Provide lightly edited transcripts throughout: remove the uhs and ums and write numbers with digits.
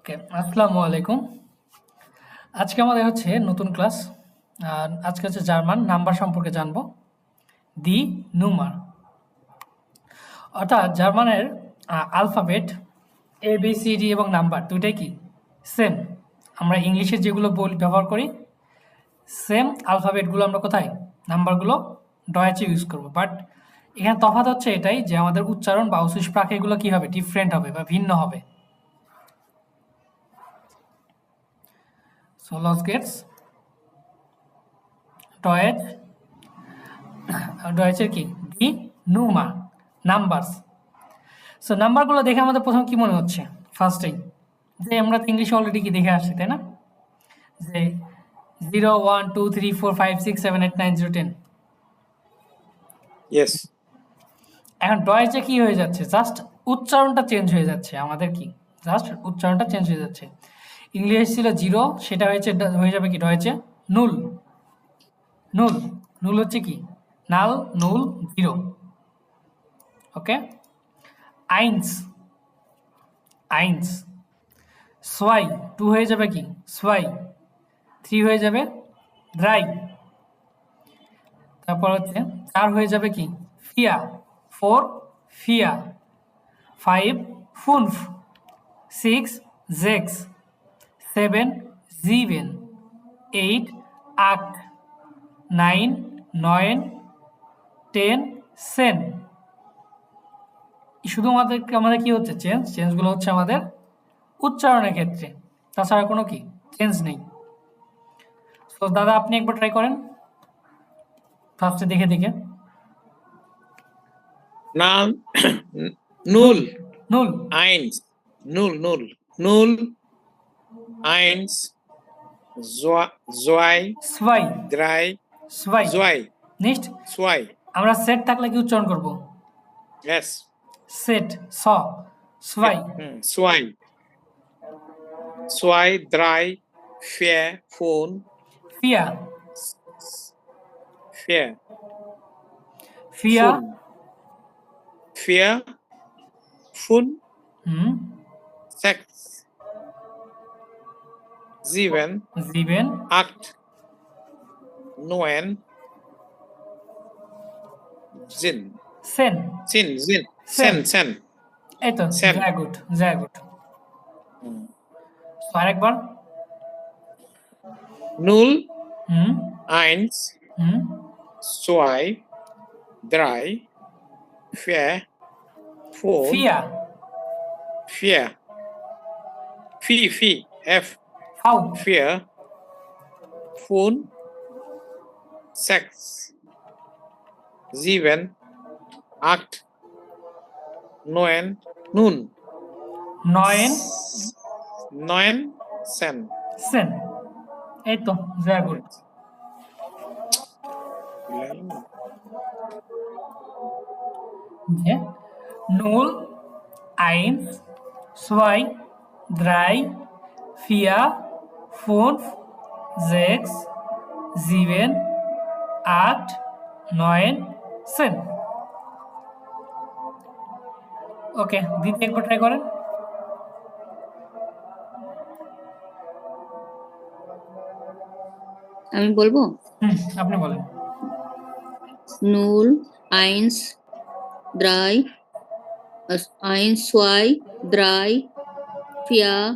ওকে, আসসালামু আলাইকুম। আজকে আমাদের হচ্ছে নতুন ক্লাস। আর আজকে হচ্ছে জার্মান নাম্বার সম্পর্কে জানবো। দি নুমার অর্থাৎ জার্মানের alphabet A B C D এবং নাম্বার দুইটাই কি সেম। আমরা ইংলিশে যেগুলো ব্যবহার করি সেম আলফাবেটগুলো আমরা কোথায় নাম্বারগুলো ডয়েচে ইউজ করবো। বাট এখানে তফাৎ হচ্ছে এটাই যে আমাদের উচ্চারণ বা উচ্চারণ এগুলো কী হবে, ডিফারেন্ট হবে বা ভিন্ন হবে। সো লস গেটস ডয়েচ ডয়েচের কি দি নুমা নাম্বারস। সো নাম্বারগুলো দেখে আমাদের প্রথম কি মনে হচ্ছে ফার্স্টেই, যে আমরা তো ইংলিশে অলরেডি কি দেখে আসছি তাই না, যে 0 1 2 3 4 5 6 7 8 9 0 10। Yes. এখন ডয়েচে কি হয়ে যাচ্ছে, জাস্ট উচ্চারণটা চেঞ্জ হয়ে যাচ্ছে। আমাদের কি জাস্ট উচ্চারণটা চেঞ্জ হয়ে যাচ্ছে। ইংলিশ ছিল 0, সেটা হয়ে যাবে কি ডয়েচে নুল। নুল নুল হচ্ছে কি নাল, নুল 0। ওকে, আইন্স আইন্স সোয়াই 2 হয়ে যাবে কি সোয়াই, 3 হয়ে যাবে ড্রাই, তারপর হচ্ছে 4 হয়ে যাবে কি ফিয়া, 4 ফিয়া, 5 ফুনফ, 6 জেক্স, 7 জিবেন, 8 আট, 9 নয়েন, 10 সেন। শুধু আমাদের কি হচ্ছে চেঞ্জগুলো হচ্ছে আমাদের উচ্চারণের ক্ষেত্রে, তাছাড়া কোনো কি চেঞ্জ নেই। তো দাদা আপনি একবার ট্রাই করেন ফার্স্টে দেখে দেখে। Null, null, নুল eins, null, eins, zwei, সোয়াই drei, সোয়াই zwei, নেক্সট zwei. আমরা সেট থাকলে কি উচ্চারণ করব, Yes. সেট স সোয়াই, Zwei. Zwei, drei, vier, fünf, ফিয়া vier, ফিয়া fünf, vier, fünf, হুম 6, 7, জিবেন 8, 9, Sinn. Sen Sinn. Sen Sen. এই তো Sen. Very good very good. আরেকবার। Null, হুম eins, হুম zwei, drei, vier, fünf, ফিয়া vier, F, ফাউ 4, 5, 6, 7, 8, 9, nun, নয়েন 9, Sen. Sen. এই তো ভেরি গুড। যে নুল eins zwei drei vier fünf sechs sieben acht neun 10। ওকে, দিদি একবার try করেন। আমি বলবো আপনি বলেন। 0 1 3 1 2 3 4 5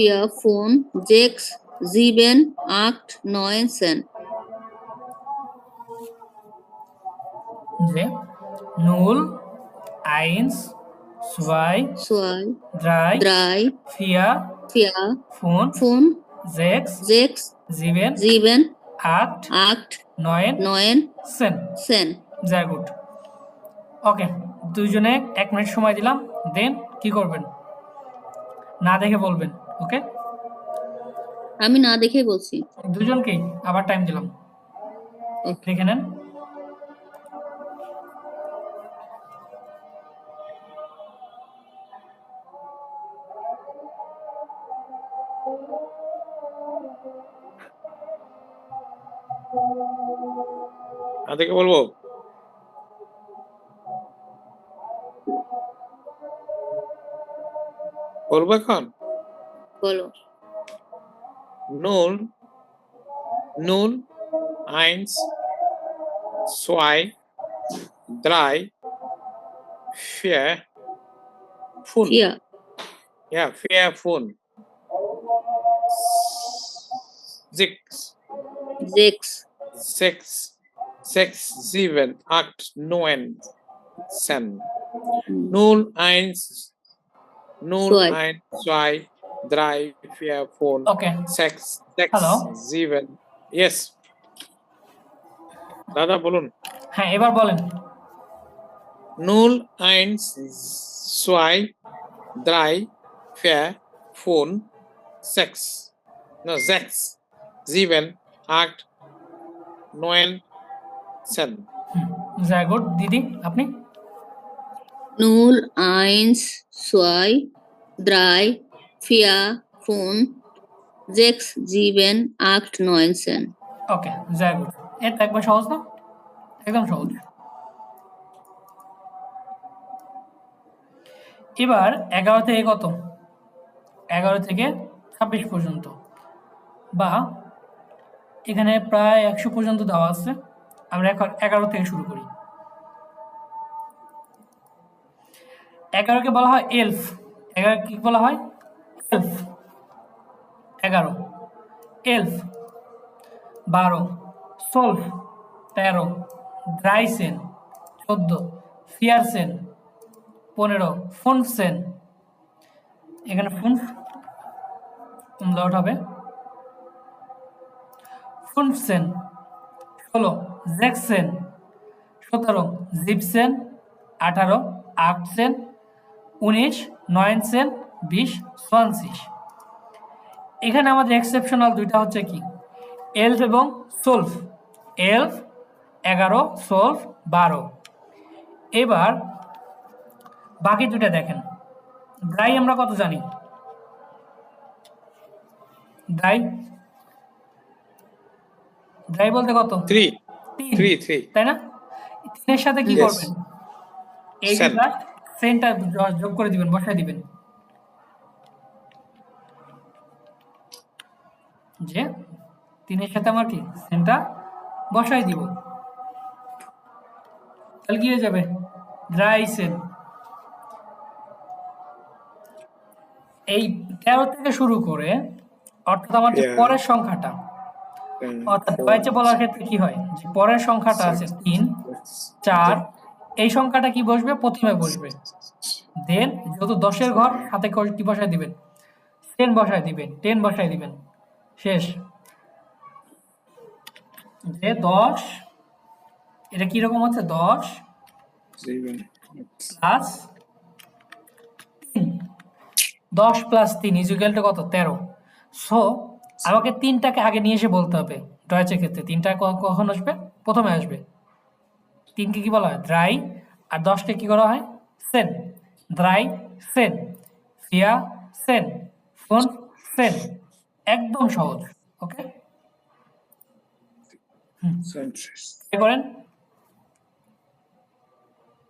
4 5 6 7 8 9 10। যে নুল eins zwei 2 drei 3 vier 4 fünf 5 sechs 6 sieben 7 acht 8 neun 9 10। 10। Very good. Okay, দুইজনে 1 মিনিট সময় দিলাম, দেন কি করবেন না দেখে বলবেন। ওকে, আমি না দেখে বলছি। দুজনকেই আবার টাইম দিলাম, দেখে নেন। আদেরকে বলবো বলবো এখন? বলো। null, null, eins, zwei, drei, vier, fünf. ফিয়া, Ja, vier, fünf, six, জেক্স, sechs, sechs, sieben, acht, neun, zehn. Null, eins, null, Zwei. eins, zwei, drei, vier, fünf, Okay. sechs, sechs, Hello. sieben. Yes. দাদা বলুন। হ্যাঁ, এবার বলেন। null, eins, zwei, drei, vier, fünf, sechs, no, sechs, sieben, acht, neun, zehn. Very good. দিদি, আপনি? 0, 1, 2, 3, 4, 5, 6, 7, 8, 9, 10. ওকে, very good. এটা একবার সহজ না? একদম সহজ। এবার 11 থেকে কত? 11 থেকে 26 পর্যন্ত, বা এখানে প্রায় 100 পর্যন্ত দেওয়া আছে। আমরা এখন 11 থেকে শুরু করি। 11কে বলা হয় এলফ। 11 কি বলা হয়? এলফ। 11 এলফ, 12 সোলফ, 13 ড্রাইসেন, 14 ফিয়ারসেন, 15 ফুনসেন। এখানে ফুনফ লট হবে ফুনসেন। 16 জ্যাকসেন, 17 জিপসেন, 18 আর্টসেন, 19 নয়েনসেন, 20 সোয়ানসিস। এখানে আমাদের এক্সেপশনাল দুইটা হচ্ছে কি, এলফ এবং সোলফ। এলফ 11, সোলফ 12। এবার বাকি দুইটা দেখেন। ড্রাই আমরা কত জানি? ড্রাই ড্রাই বলতে কত? Three, 3, three, three. তাই না? 3 এর সাথে কি Yes. করবেন? এই যে Sen. সেনটা যোগ করে দিবেন, বসায় দিবেন। যে 3 এর সাথে আমার কি সেনটা বসায় দিব, তাহলে কি হয়ে যাবে? ড্রাই সেন। এই 13 থেকে শুরু করে, অর্থাৎ আমার যে Yeah. পরের সংখ্যাটা, অর্থাৎ ডয়েচে বলার ক্ষেত্রে কি হয়, যে পরের সংখ্যাটা আছে 3, 4, এই সংখ্যাটা কি বসবে? প্রথমে বসবে। দেন যেহেতু 10 এর ঘর, সাথে কি বসায় দিবেন? 10 বসায় দিবেন, 10 বসায় দিবেন। শেষ। যে 10, এটা কি রকম হচ্ছে? 10 Sieben. Plus 3, 10 plus 3 equal to কত? 13। সো আমাকে 3টাকে আগে নিয়ে এসে বলতে হবে। ডয়েচের ক্ষেত্রে 3টা কখন আসবে? প্রথমে আসবে। 3কে কি বলা হয়? ড্রাই। আর 10কে কি করা হয়? সেন। ড্রাই সেন, ফিয়া সেন, ফোন সেন। একদম সহজ। ওকে, Zwanzig. কি করেন?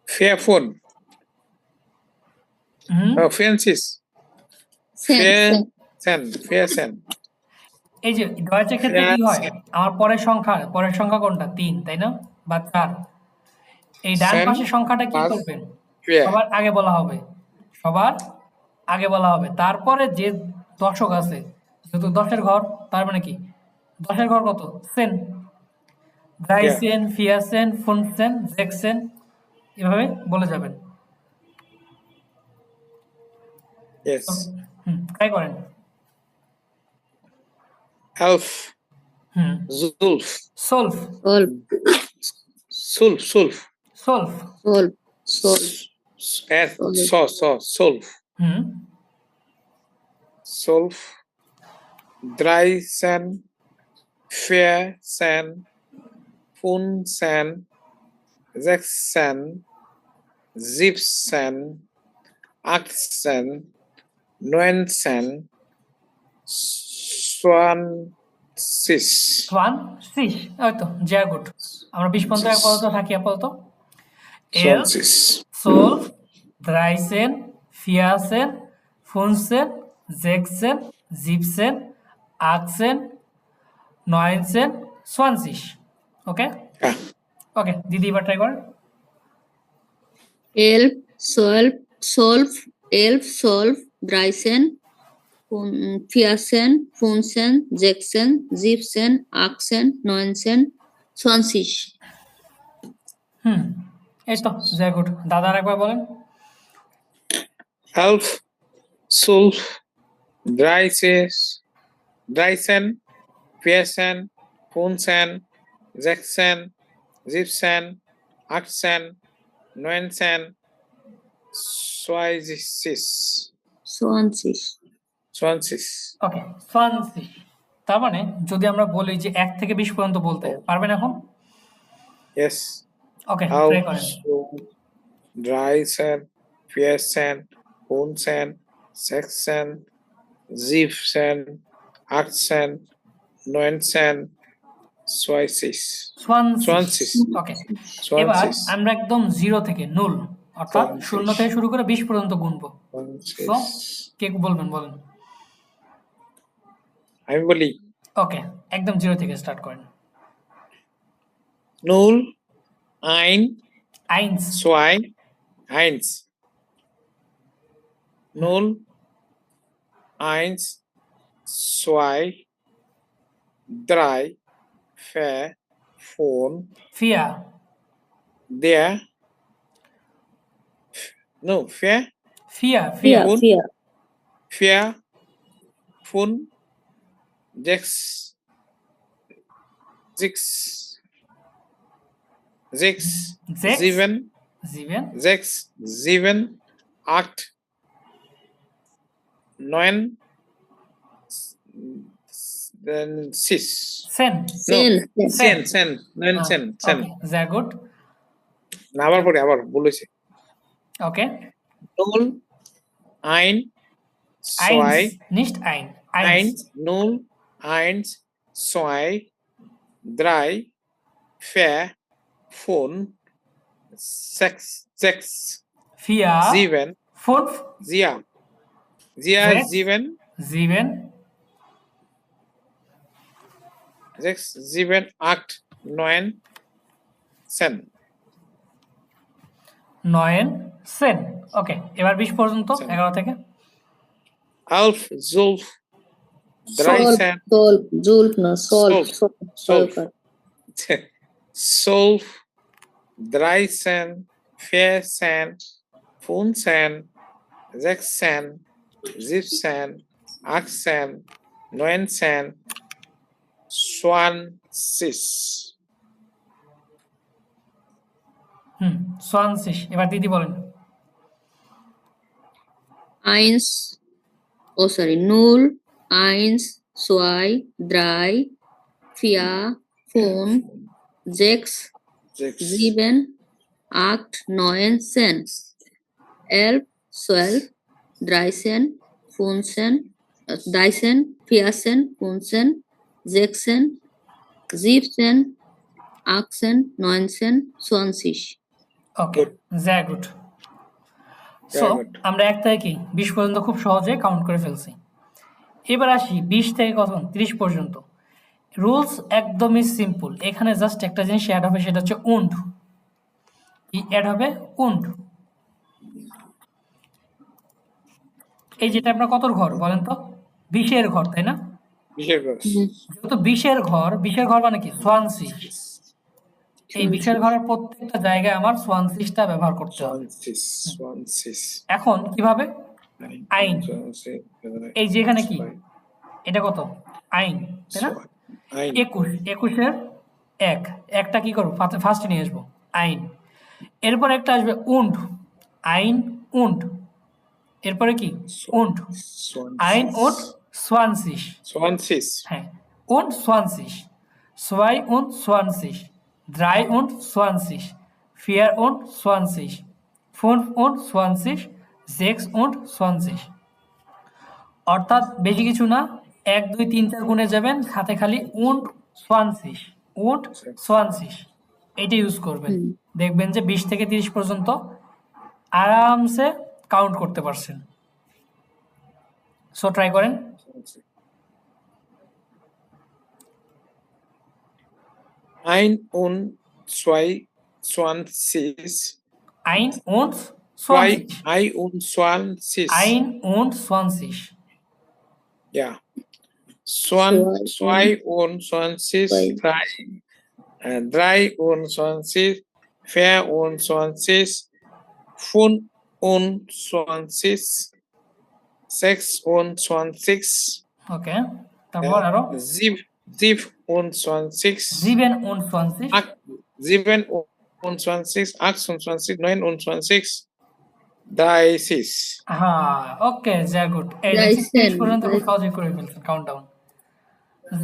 Vier, fünf. হুম, Oh, 24. Sen, Vier, Sen. zehn. Vier, zehn. এই যে ডয়েচের ক্ষেত্রে কি হয়? Zehn. আমার পরের সংখ্যা কোনটা? 3, তাই না? বা 4। এই ডান Zehn পাশের সংখ্যাটা কি plus করবেন? vier. সবার আগে বলা হবে। সবার আগে বলা হবে। তারপরে যে দশক আছে, যেহেতু 10 ঘর, তার মানে কি 10 ঘর কত? সেন। ড্রাইসেন, ফিয়াসেন, ফুনসেন, জেকসেন, এভাবে বলে যাবেন। Yes. ট্রাই করেন। Elf. হুম, Zulf. সোলফ, সলভ, Sulf, sulf. সোলফ। সলভ, সলভ, Sulf. হুম, Sulf. Drei, zehn. Vier, zehn. Fünf, zehn. Sechs, zehn. 17, 18, 19, 20. One সিস। হয়তো জিয়া গুড। আমরা 20 পর্যন্ত আপাতত থাকি আপাতত। এল, 20. সোলফ, ড্রাইসেন, ফিয়াসেন, 15, 16, 17, 18, 19, 20. ওকে হ্যাঁ ওকে দিদি এবার ট্রাই করেন। 11, 12, 12, 11, 12, 13, 14, 15, 16, 17, 18, 19, 20. এই তো ভেরি গুড। দাদার একবার বলেন। 11, 12, 13, 14, 15, 16, 17, 18, 19, 20. 20. ওকে 20। তার মানে যদি আমরা বলি যে 1 থেকে 20 পর্যন্ত বলতে পারবেন এখন? Yes. ওকে ট্রাই করেন। 12, 13, 14, 15, 16, 17, 18, 19, 20. 20। ওকে এবার 20. আমরা একদম 0 থেকে নুল অর্থাৎ 0 থেকে শুরু করে 20 পর্যন্ত গুনবো। সো 20. কে বলবেন বলেন। আমি বলি ওকে একদম 0 থেকে স্টার্ট করেন। 0, 1, 1, 2, 1. 0, 1, 2, 3, 4, 4, der, no, 4, 4, Fear, 4, fear. 4, 5, 6, 6, 6, 6, 7, 7, 6, 7, 8, 9, then 6. 10, No, 10, 10, 9, 10, 10. ওকে ভেরি গুড। না আবার পরে আবার বলেছি ওকে 0, 1, 2, 1 nicht 1, 1, 0, 1, 2, 3, 4, 5, 6, 6, 4, 7, 5, 7, 6, 7, 7, 6, 7, 8, 9, 10. 9, 10। ওকে এবার 20 পর্যন্ত 11 থেকে 11, 12, Solve, 13, solve, Zulf, no, solve, Solve, solve. solve. 12, 13, 14, 15, 16, 17, 18, 19, 20. 20। এবার দিদি বলেন। 1, oh sorry, 0, 1, 2, 3, 4, 5, 6, 6, 7, 8, 9, 10, 11, 12, 13, 15, 13, 14, 15, 16, 17, 18, 19, 20. ওকে very good. So Very good. আমরা 1 থেকে কি 20 পর্যন্ত খুব সহজে কাউন্ট করে ফেলছি। এবার আসি 20 থেকে কত 30 পর্যন্ত। রুলস একদমই সিম্পল। এখানে জাস্ট একটা জিনিস অ্যাড হবে, সেটা হচ্ছে উন্ড। কি অ্যাড হবে? উন্ড। এই যেটা আপনার কতর ঘর বলেন তো? 20-এর ঘর, তাই না? কিসের গাছ? যেহেতু 20-এর ঘর, 20-এর ঘর মানে কি 20। এই 20-এর ঘরের প্রত্যেকটা জায়গায় আমার 20টা ব্যবহার করতে হবে। 20, 20. এখন কিভাবে? আইন। 20, এই যে এখানে কি এটা কত? আইন, তাই না? 21, 21-এর 1, একটা কি করবো ফার্স্টে নিয়ে আসবো আইন। এরপর একটা আসবে উন্ড, আইন উন্ড। এরপরে কি উন্ড, আইন উন্ড 20। 20. হ্যাঁ und 20, 2 und 20, 3 und 20, 4 und 20, 5 und 20, 6 und 20। অর্থাৎ বেশি কিছু না, 1 2 3 4 গুণে যাবেন, সাথে খালি und 20, und 20 এটা ইউজ করবেন। দেখবেন যে 20 থেকে 30 পর্যন্ত আরামসে কাউন্ট করতে পারছেন। সো ট্রাই করেন। Ein und zwei, 20. আইন und Zwei, 20 21. আইন und 20 Ja. Zwei 22, zwei 23, 24, 25, 26, ওকে, তারপর আরো 27, 27 27, 28, 29, 30. হ্যাঁ, ওকে, sehr gut। এই দেখছি 30 Dreizehn পর্যন্ত খুব সহজে করে ফেলছেন কাউন্টডাউন।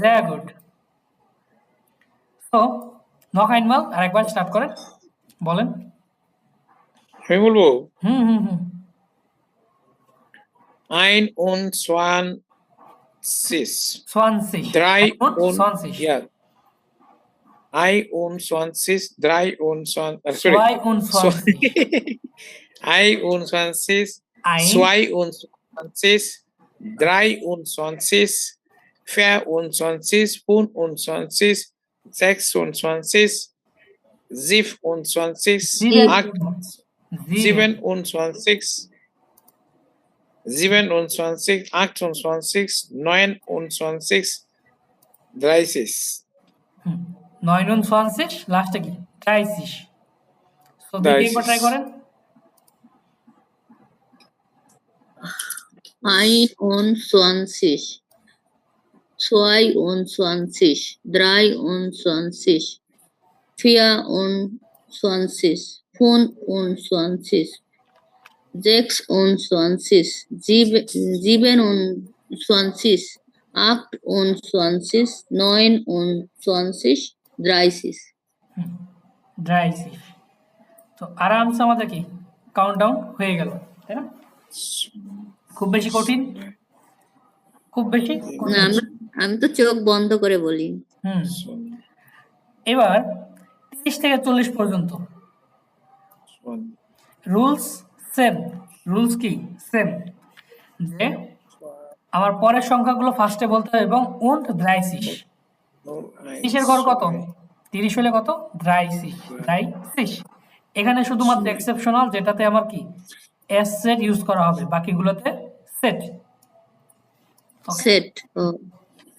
sehr gut। তো নক আইনমাল আরেকবার স্টার্ট করেন, বলেন। আমি বলবো হুম হুম হুম 21, 20 drei und und 20 ja, 21, 23, sorry, 22 21, ein 22, 23, 24, 25, 26, 27, sieben 8, 27, 27, 28, 29, 30. 29 লাস্টে কি 30। তো দেখি একবার ট্রাই 30. করেন। einundzwanzig, 22, 23, 24, 25, 26, 27, 28, 29, 30। 30। তো আরামসে আমাদের কি কাউন্টডাউন হয়ে গেল, তাই না? খুব বেশি কঠিন, খুব বেশি না, কঠিন। আমি তো চোখ বন্ধ করে বলি। হুম, এবার 30 থেকে 40 পর্যন্ত রুলস সেম। রুলস কি সেম, যে আমার পরের সংখ্যাগুলো ফার্স্টে বলতে হবে এবং und 30। 30 এর ঘর কত? 30 হলে কত? 30, 30। এখানে শুধুমাত্র এক্সেপশনাল যেটাতে আমার কি এস সেট ইউজ করা হবে, বাকিগুলোতে সেট। ওকে, সেট। ও,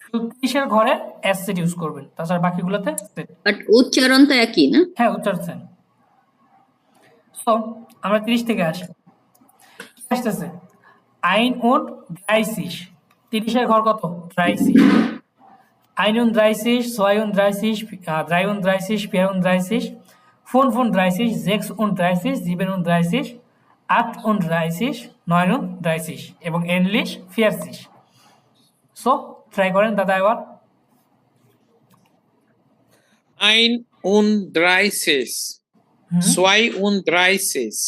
শুধু 30 এর ঘরে এস সেট ইউজ করবেন, তাছাড়া বাকিগুলোতে সেট। বাট উচ্চারণ তো একই না? হ্যাঁ, উচ্চারণ সেম। সো আমরা 30 থেকে আসি, কি আসতেছে? আইন und 30। 30 এর ঘর কত? 30। 31, 32, 33, 34, 35, 36, 37, 38, 39 এবং এনলিশ 40। সো ট্রাই করেন দাদা এবার। 31, 32,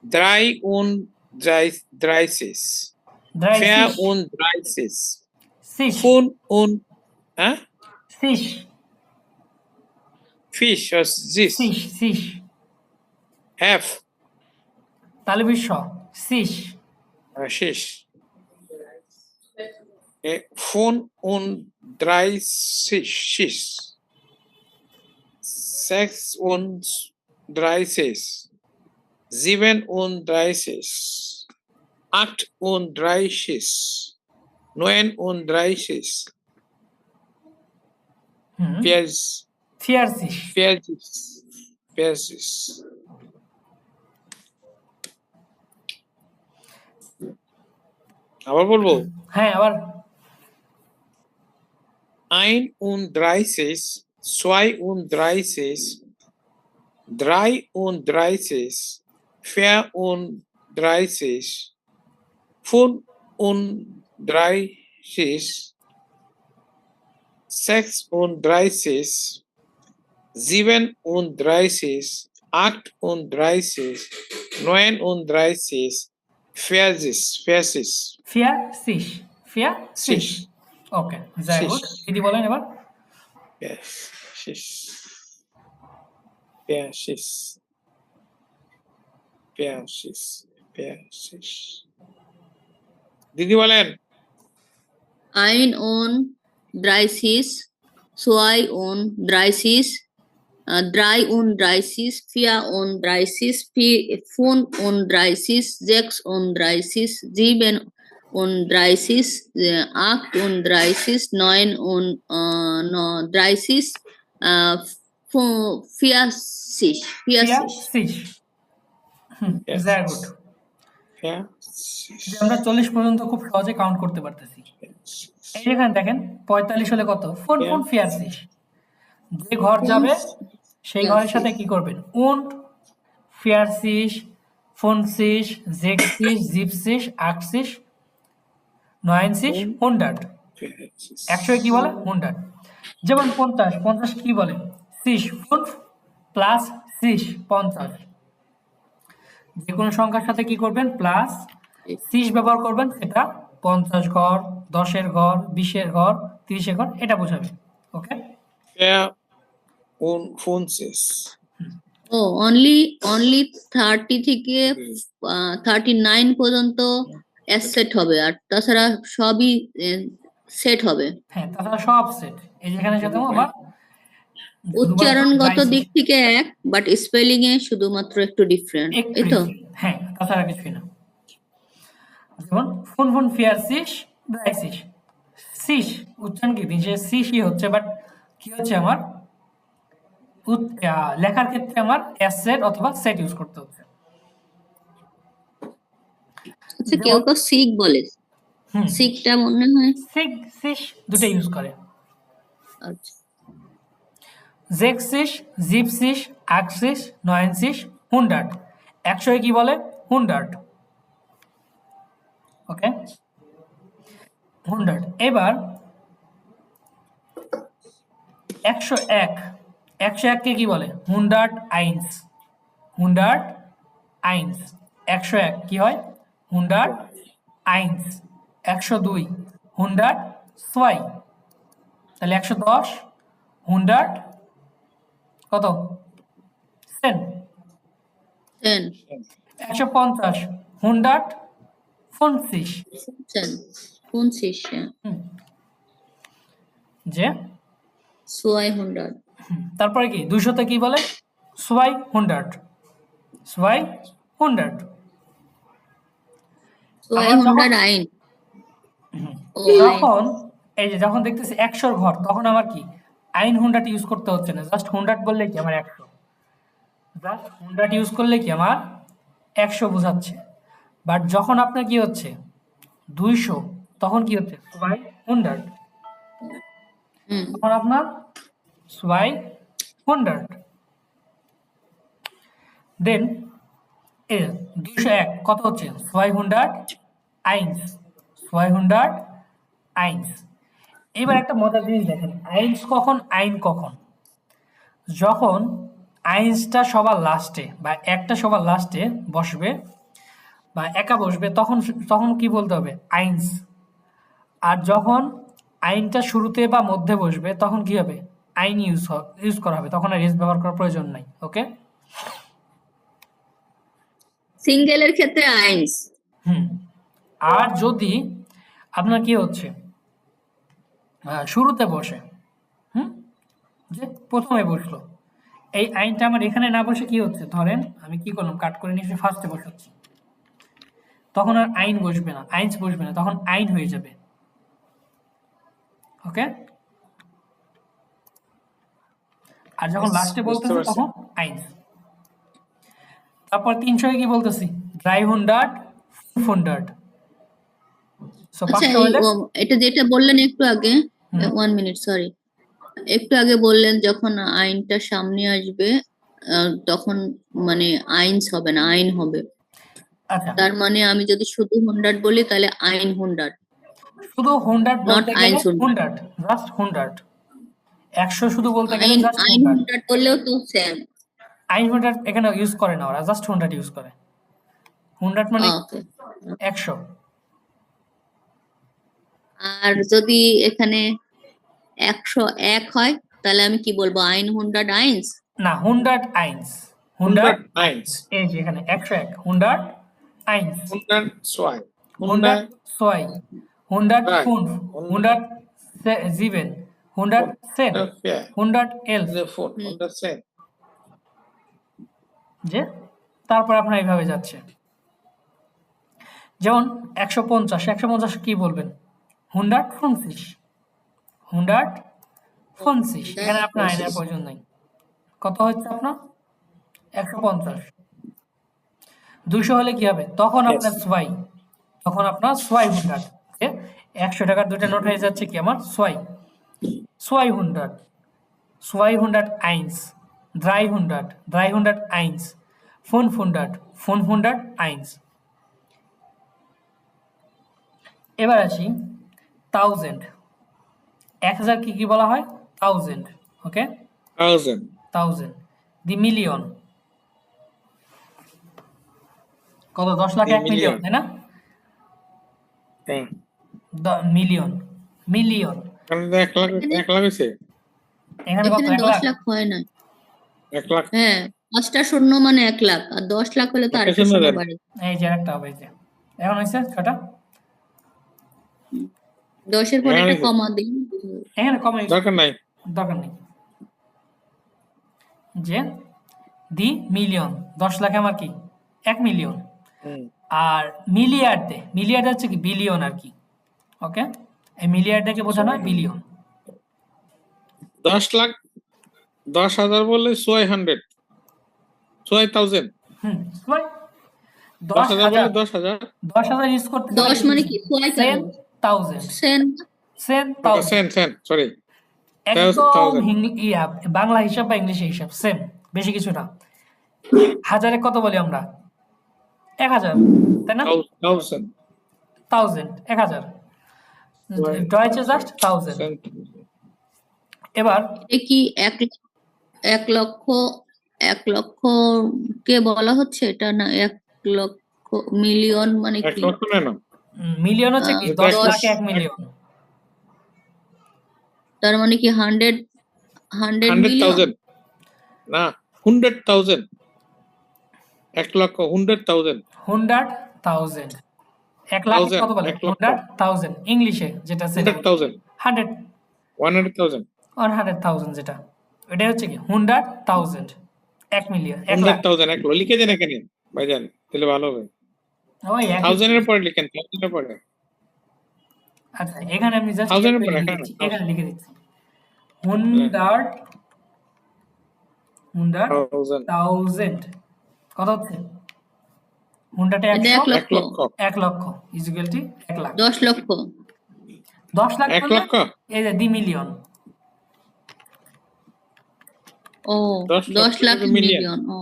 33, 34, সিস 35, সিস Fisch, was ist সিস সিস F, তাহলে বিশ্ব সিস Schisch. 35, 36, 37, 38, 39, হুম 40, 40। 40. আবার বলবো হ্যাঁ, আবার 31, 32, 33, 34, 35, 36, 37, 38, 39, 40, 40, ফিয়ার সিস ফিয়ার সিস। 6, ওকে, যাই গুড। 6, দিদি বলেন এবার। 6, 6, 6, 6. দিদি বলেন। Ein und 30, 32, 33, 34, 35, 36, 37, 38, 39, 40, 40 Yes. Very good. Yeah. যে আমরা 40 পর্যন্ত খুব সহজে কাউন্ট করতে পারতেছি। এই যেখানে দেখেন 45 হলে কত? Phone Yeah. ফোন 84। যে ঘর যাবে সেই ঘরের সাথে কি করবেন? und 84, 50, 60, 70, 80, 90, 100। 100 কি বলে? 100। যেমন 50, 50 কি বলে? 60 5 প্লাস 60 50। যে কোনো সংখ্যার সাথে কি করবেন? প্লাস 60 ব্যবহার করবেন, সেটা 50 ঘর, 10-এর ঘর, 20-এর ঘর, 30-এর ঘর, এটা বোঝাবে। ওকে? 54. only 30 থেকে 39 পর্যন্ত সেট হবে, আর তাছাড়া সবই সেট হবে। হ্যাঁ, তাছাড়া সব সেট। এই যেখানে সাথে আমার উচ্চারণগত দিক থেকে এক, বাট স্পেলিং এ শুধুমাত্র একটু ডিফারেন্ট, একটু এই তো। different। হ্যাঁ, তাছাড়া কিছুই না। যেমন ফোন ফোন 84, 82। সিস উচ্চারণ কি দিন, সে সিসই হচ্ছে, বাট কি হচ্ছে আমার লেখার ক্ষেত্রে আমার এস সেট অথবা সেট ইউজ করতে হচ্ছে। আচ্ছা, কেউ কেউ সিক বলে, হুম, সিকটা মনে হয় সিগ সিস দুটো ইউজ করে। আচ্ছা। জেক্সিস, জিপসিস, আক্সিস, নয়েনসিস, হুন্ডার্ড। 100 কি বলে? হুন্ডার্ড। ওকে, হুন্ডার্ড। এবার 101, 101 কে কি বলে? হুন্ডার্ড আইন্স। হুন্ডার্ড আইন্স। 101 কি হয়? হুন্ডার্ড আইন্স। 102 হুন্ডার্ড সোয়াই। তাহলে 110 হুন্ডার্ড কত? সেন। 10, 150 হুন্ডার্ড ফোনসিস। 50, যে সোয়াই 100, তারপরে কি 200 তে কি বলে? সোয়াই হুন্ডার্ড। সোয়াই হুন্ডার্ড। সোয়াই আমরা 100 আইন। ও আইন। যখন এই যে যখন দেখতেছি 100 ঘর, তখন আমার কি আইন হুন্ডার্ড ইউজ করতে হচ্ছে না, জাস্ট হুন্ডার্ড বললে কি আমার 100। জাস্ট হুন্ডার্ড ইউজ করলে কি আমার 100 বোঝাচ্ছে। বাট যখন আপনার কি হচ্ছে 200, তখন কি হচ্ছে? সোয়াই হুন্ডার্ড। হুম, তখন আপনার সোয়াই হুন্ডার্ড। দেন এ 201 কত হচ্ছে? সোয়াই হুন্ডার্ড আইন্স। সোয়াই হুন্ডার্ড আইন্স। এবার একটা মজার জিনিস দেখেন, আইন্স কখন, আইন কখন? যখন আইন্সটা সবার লাস্টে বা একটা সবার লাস্টে বসবে বা একা বসবে, তখন তখন কি বলতে হবে? আইন্স। আর যখন আইনটা শুরুতে বা মধ্যে বসবে, তখন কি হবে? আইন ইউজ করা হবে, তখন আর এস ব্যবহার করার প্রয়োজন নাই। ওকে? সিঙ্গেলের ক্ষেত্রে আইনস। হুম। আর যদি আপনার কি হচ্ছে শুরুতে বসে, হুম, যে প্রথমে বসলো, এই আইনটা আমার এখানে না বসে কি হচ্ছে? ধরেন আমি কি করলাম, কাট করে নিয়ে ফার্স্টে বসাচ্ছি, তখন আর আইন বসবে না, আইনস বসবে না, তখন আইন হয়ে যাবে। ওকে? আর যখন লাস্টে বুঝতে বলতেছে পারছি। তখন আইনস। তারপর 300 কি বলতেছি? ড্রাই হুন্ডার্ড, হুন্ডার্ড। সো আচ্ছা, 500 হলে এটা যেটা বললেন একটু আগে, হুম, 1 মিনিট সরি, একটু আগে বললেন যখন আইনটা সামনে আসবে তখন মানে আইনস হবে না, আইন হবে। আচ্ছা, তার মানে আমি যদি শুধু 100 বলি তাহলে আইন 100, শুধু হুন্ডার্ড নট বলতে গেলে আইনস 100। হুন্ডার্ড, জাস্ট হুন্ডার্ড। 100 শুধু বলতে গেলে আইন জাস্ট আইন হুন্ডার্ড। 100 বললেও তো সেম। আইন হুন্ডার্ড এখানে ইউজ করে না, ওরা জাস্ট হুন্ডার্ড ইউজ করে। হুন্ডার্ড মানে ওকে। 100। আর যদি এখানে 101 হয় তাহলে আমি কি বলবো? আইন 100 আইনস। না, হুন্ডার্ড আইন্স। হুন্ডার্ড 100 1. এই যে এখানে 101 হুন্ডার্ড আইন্স। 100 2. 102, 105, 107, 110, Yeah. 111 The phone. Understand? যে তারপর আপনার এইভাবে যাচ্ছে। যেমন 150 কি বলবেন? 150, 150 এখানে আপনার আইনের প্রয়োজন নাই। কত হচ্ছে আপনার? 150। 200 হলে কি হবে? তখন আপনার সোয়াই, তখন আপনার সোয়াই 100, 100 টাকার দুইটা নোট হয়ে যাচ্ছে কি আমার সোয়াই, সোয়াই 100, সোয়াই 101, 300, 301, 500, 501। এবার আসি 1000, 1000 কি বলা হয়? 1000, ওকে, 1000. 1000। দি মিলিয়ন, কত? 10 লাখ 1 মিলিয়ন, তাই না? হ্যাঁ। মিলিয়ন, মিলিয়ন কারণ 1 লাখ হয়েছে। এখানে কত? এখানে 1 10 লাখ। লাখ হয় না। 1 লাখ। হ্যাঁ, 5টা শূন্য মানে 1 লাখ, আর 10 লাখ হলে তো আরেকটা শূন্য বাড়ে। এই যে আরেকটা হবে, এই যে এখন হয়েছে ছটা। 10 এর পরে একটা কমা দিন। এখানে কমে দরকার নাই। দরকার নেই। যে দি মিলিয়ন, 10 লাখে আমার কি 1 মিলিয়ন। আর মিলিয়ার্ডে, মিলিয়ার্ড হচ্ছে কি বিলিয়ন আর কি, ওকে, এই মিলিয়ার্ডকে বোঝানো হয় বিলিয়ন। 10 লাখ 10,000 বললে 600, 6,000। সোয়াই 10,000 বললে 10,000, 10,000। 10,000 ইউজ করতে 10 মানে কি? সোয়াই কেন? 10,000, সেন 10,000 সেন, সরি। একদম 1000 বাংলা হিসাব বা ইংলিশে হিসাব সেম, বেশি কিছু না। হাজারে কত বলি আমরা? 1000, তাই না? 1000 1000, 1000, ডয়েচে জাস্ট 1000। এবার এ কি 1 লক্ষ 1 লক্ষ কে বলা হচ্ছে এটা, না 1 লক্ষ মিলিয়ন মানে 1 কি? লক্ষ না, মিলিয়ন হচ্ছে কি 10 লাখে 1 মিলিয়ন। তার মানে কি 100 মিলিয়ন? 100,000 না, 100,000। 1 লক্ষ 100,000। 100,000, 1 লাখ কত বলে? 1 লক্ষ 100,000 ইংলিশে যেটা সেটা 100,000 100, 100,000 100,000 যেটা ওইটাই হচ্ছে কি 100,000, 1 মিলিয়ন, 1 লাখ। 100,000 1 লক্ষ লিখে দেন এখানে ভাইজান, তাহলে ভালো হবে। ওই একই। 1000 এর পরে লিখেন, 1000 এর পরে। আচ্ছা, এখানে আমি জাস্ট 1000 এর পরে লিখে এখানে দিচ্ছি, এখানে লিখে দিচ্ছি 100,000 কত হচ্ছে? 100 এটা 1 100, 1 লক্ষ 1 লক্ষ ইকুয়াল টু 1 লাখ। 10 লক্ষ 10 লাখ 1 বললে লক্ষ এই যে দি মিলিয়ন, ও 10 10 লাখ মিলিয়ন। ও,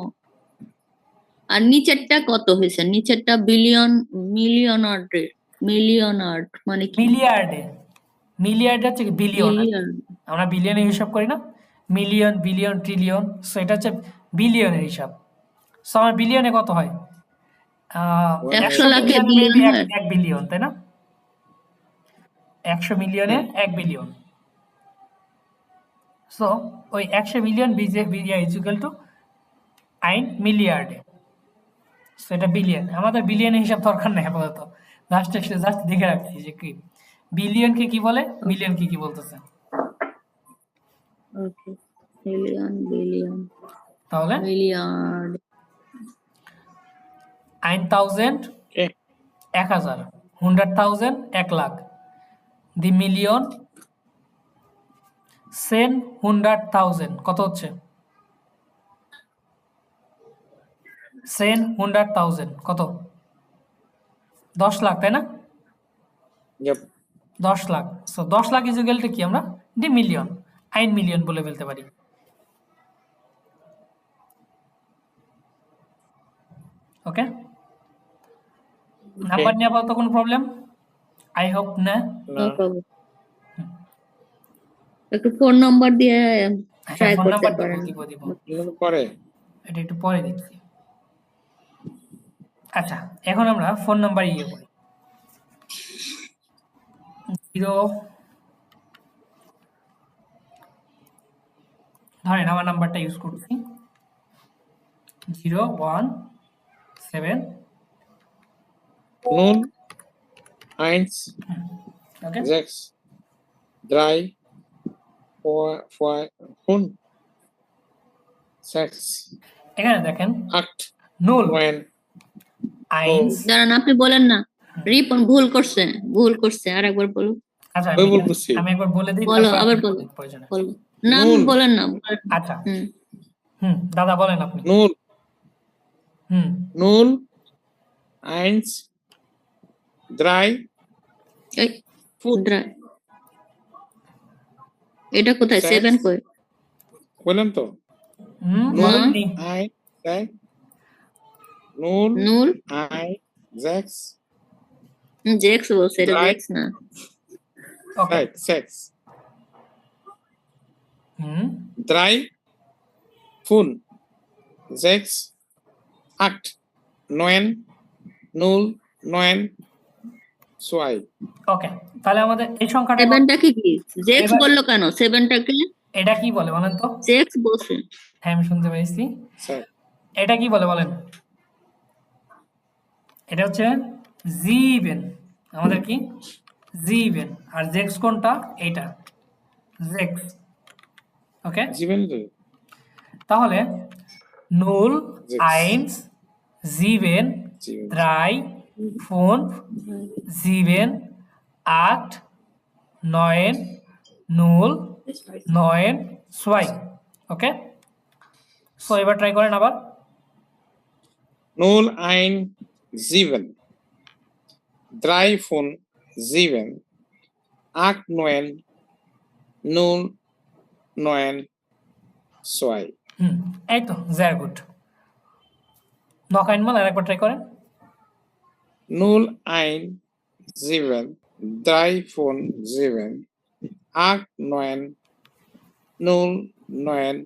আর নিচেরটা কত হয়েছে? নিচেরটা বিলিয়ন, মিলিয়নার্ড মানে কি? মিলিয়ার্ডে, মিলিয়ার্ড হচ্ছে কি বিলিয়ন। বিলিয়ন। আমরা বিলিয়নে হিসাব করি না, মিলিয়ন, বিলিয়ন, ট্রিলিয়ন, সো এটা হচ্ছে বিলিয়নের হিসাব। সো আমার বিলিয়নে কত হয়? 100 100 লাখে মিলিয়ন বিলিয়ন মেবি হয়? 1 বিলিয়ন, তাই না? 100 মিলিয়নে 1 বিলিয়ন। সো ওই 100 মিলিয়ন ইকুয়াল টু আইন মিলিয়ার্ডে। সো এটা বিলিয়ন। আমাদের বিলিয়নের হিসাব দরকার নেই আপাতত, জাস্ট দেখে রাখছি যে কি বিলিয়নকে কি বলে, মিলিয়ন কি বলতেছে। ওকে, মিলিয়ন, বিলিয়ন, তাহলে মিলিয়ার্ড। আইন 1000, 1000, 100,000 1 লাখ, দি মিলিয়ন, সেন 100,000 কত হচ্ছে? সেন 100,000 কত? 10 লাখ, তাই না? Yep. 10 lakh. So 10 lakh equal to কি আমরা দি মিলিয়ন, আইন মিলিয়ন বলে ফেলতে পারি। ওকে, নাম্বার নিয়ে আপাতত কোনো প্রবলেম? আই হোপ না। না। একটু ফোন নাম্বার দিয়ে ট্রাই ফোন করতে নাম্বার পারেন। দিব। পরে এটা একটু পরে দিচ্ছি। আচ্ছা, এখন আমরা ফোন নাম্বার ইয়ে করি। 0, ধরেন আমার নাম্বারটা ইউজ করছি 017। নুন eins, ওকে, 6, 3, 4, 5, 5, 6, এখানে দেখেন 8, নুল 9, আইন্স। দাঁড়ান, আপনি বলেন না। রিপন ভুল করছে, আর একবার বলো। আচ্ছা ওই ভুল করছি। আমি একবার বলে দিই, বলো, তারপর আবার আপনি বলো। বলেন, প্রয়োজনে। বলো না, নুল। বলেন না। আচ্ছা, হুম, দাদা বলেন আপনি। 0, হুম 0, 1, 3, এই 4, দ্রা- এটা কোথায়? Six. 7 কই? বললাম তো। বলেননি। 0, 1, 0, নুল 1, 6, জেক্স বলছে, এটা 3, জেক্স না। ওকে, 6, হুম 3, 4, 6, 8, 9, 0, 9, 2. ওকে, তাহলে আমাদের এই সংখ্যাটা কত? সেভেনটাকে কি জেক্স এবার বললো কেন? সেভেনটাকে এটা কি বলে বলেন তো? জেক্স বলছে। হ্যাঁ, আমি শুনতে পেয়েছি। 6. এটা কি বলে বলেন? এটা হচ্ছে জিবেন। আমাদের কি জিবেন, আর জেক্স কোনটা? এইটা জেক্স। ওকে, জীবন তো। তাহলে নুল Six. আইন্স জিবেন জীবন। drei fünf sieben acht neun null neun zwei। ওকে, সো এবার ট্রাই করেন আবার। 0, 1, 7, 3, 4, 7, 8, 9, 0, 9, 2. এই তো very good। নক আইনমাল আর একবার ট্রাই করেন। 0, 1, 7, 3, 4, 7, 8, 9, 0, 9,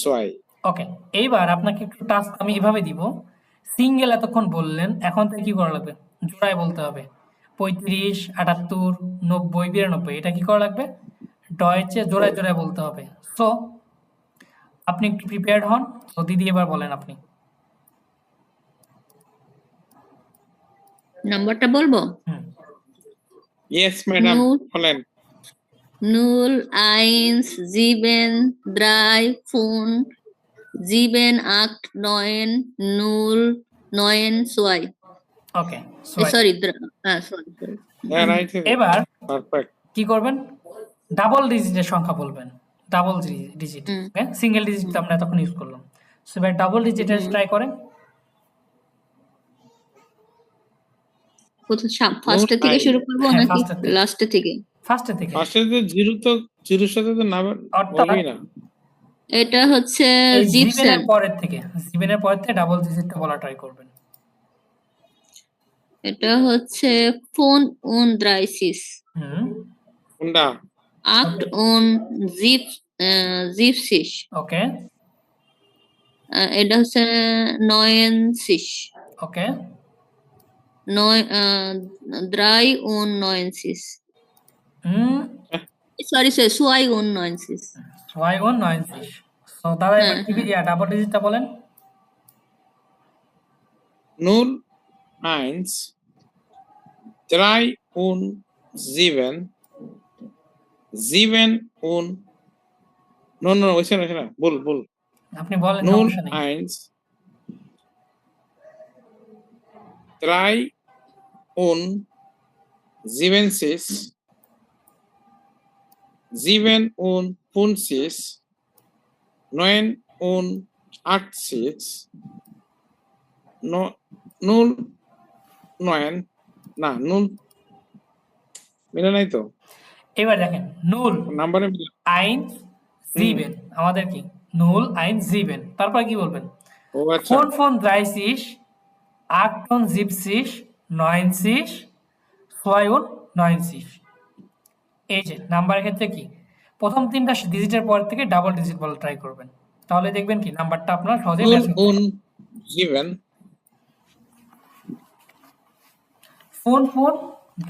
2. ওকে, এইবার আপনাকে একটু টাস্ক আমি এভাবে দিব। সিঙ্গেল এতক্ষণ বললেন, এখন থেকে কি করা লাগবে? জোড়ায় বলতে হবে। 35, 78, 90, 92, এটা কি করা লাগবে? ডয়েচে জোড়ায় জোড়ায় বলতে হবে। সো আপনি একটু প্রিপেয়ার্ড হন। তো দিদি এবার বলেন আপনি। নাম্বারটা বলবো? হুম Yes, madam. নুল বলেন। 0, 1, 7, 3, 4, 7, 8, 9, 0, 9, 2. ওকে, সো সরি, সরি। হ্যাঁ, রাইট। এবার পারফেক্ট। কি করবেন? ডাবল ডিজিটের সংখ্যা বলবেন। ডাবল ডিজিট, হুম, হ্যাঁ, সিঙ্গেল ডিজিট তো আমরা এতক্ষণ ইউজ করলাম। সো এবার ডাবল ডিজিটের হুম। ট্রাই করেন। ফার্স্টে থেকে শুরু করবো হ্যাঁ, নাকি ফার্স্টের থেকে। লাস্টে থেকে? ফার্স্টের থেকে, ফার্স্টে তো জিরো, তো জিরোর সাথে তো না অর্থাৎ হবেই না। এটা হচ্ছে এই জিবেনের জিপসেন। পরের থেকে, জিবেনের পরের থেকে ডাবল ডিজিটটা বলা ট্রাই করবেন। এটা হচ্ছে ফোন উন দ্রাইসিস হুম কোনটা? আক্ট উন জিপসিস। ওকে, এটা হচ্ছে নয়েনসিস। ওকে, নয় দ্রাই উন নয়েনসিস। হুম সরি, সুয়াই উন নয়েনসিস। Y on 90। সো দাদা এবার হ্যাঁ, কি ডাবল ডিজিটটা বলেন। 0, 1, 3 und 7, 7 und no, ওইখানে না, বল। আপনি বলেন, 0, সমস্যা নেই। 1, 3 und 7, 6, 7 und 5, 6, 9 und 8, 6, 0, 9, না 0 মিলে নাই তো, এবার দেখেন, নুল নাম্বারে আইন্স জিবেন, আমাদের কি নুল আইন্স জিবেন, তারপর কি বলবেন? ও আচ্ছা। ফোন 30, 78, 90, 92। এই যে নাম্বারের ক্ষেত্রে কি প্রথম তিনটা ডিজিটের পর থেকে ডাবল ডিজিট বলা ট্রাই করবেন, তাহলে দেখবেন কি নাম্বারটা আপনার সহজেই 0 ম্যাচ হচ্ছে। und 7, ফোন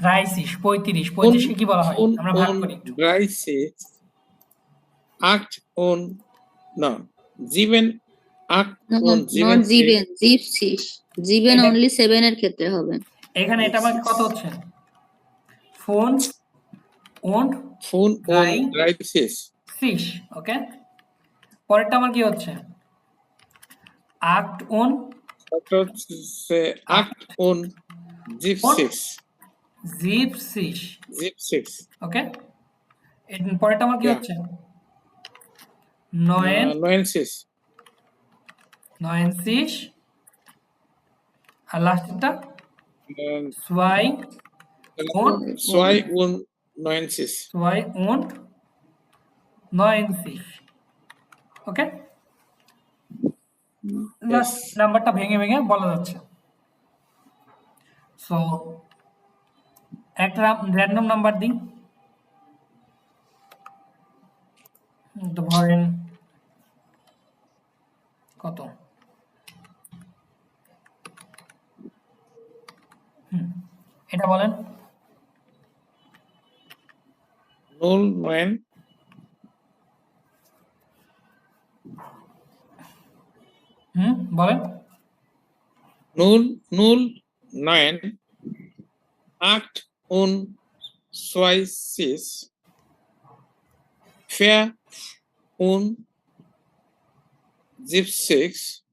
30, 35 কে কি বলা হয়? আমরা ভাগ করি একটু। 30, 8 und, no, 7, 8 und 7, not 6. জিবেন, gypsies. জিবেন এটা অনলি 7 এর ক্ষেত্রে হবে। এখানে এটা আমার কত হচ্ছে? Phone und phone drei und drei Fisch fish, ওকে? পরেরটা আমার কি হচ্ছে? acht und তারপর হচ্ছে 8 und und 6 siebzig, 6 ওকে? পরেরটা আমার কি Ja. হচ্ছে? neun 90 neunzig আর লাস্টেরটা ähm, zwei und 2 und 90 zwei und neunzig, ওকে? Yes. নাম্বারটা ভেঙে ভেঙে বলা যাচ্ছে। সো একটা র্যান্ডম নাম্বার দিই, ধরেন কত? এটা বলেন। 09 বলেন। 009 8 und 6 4 und 6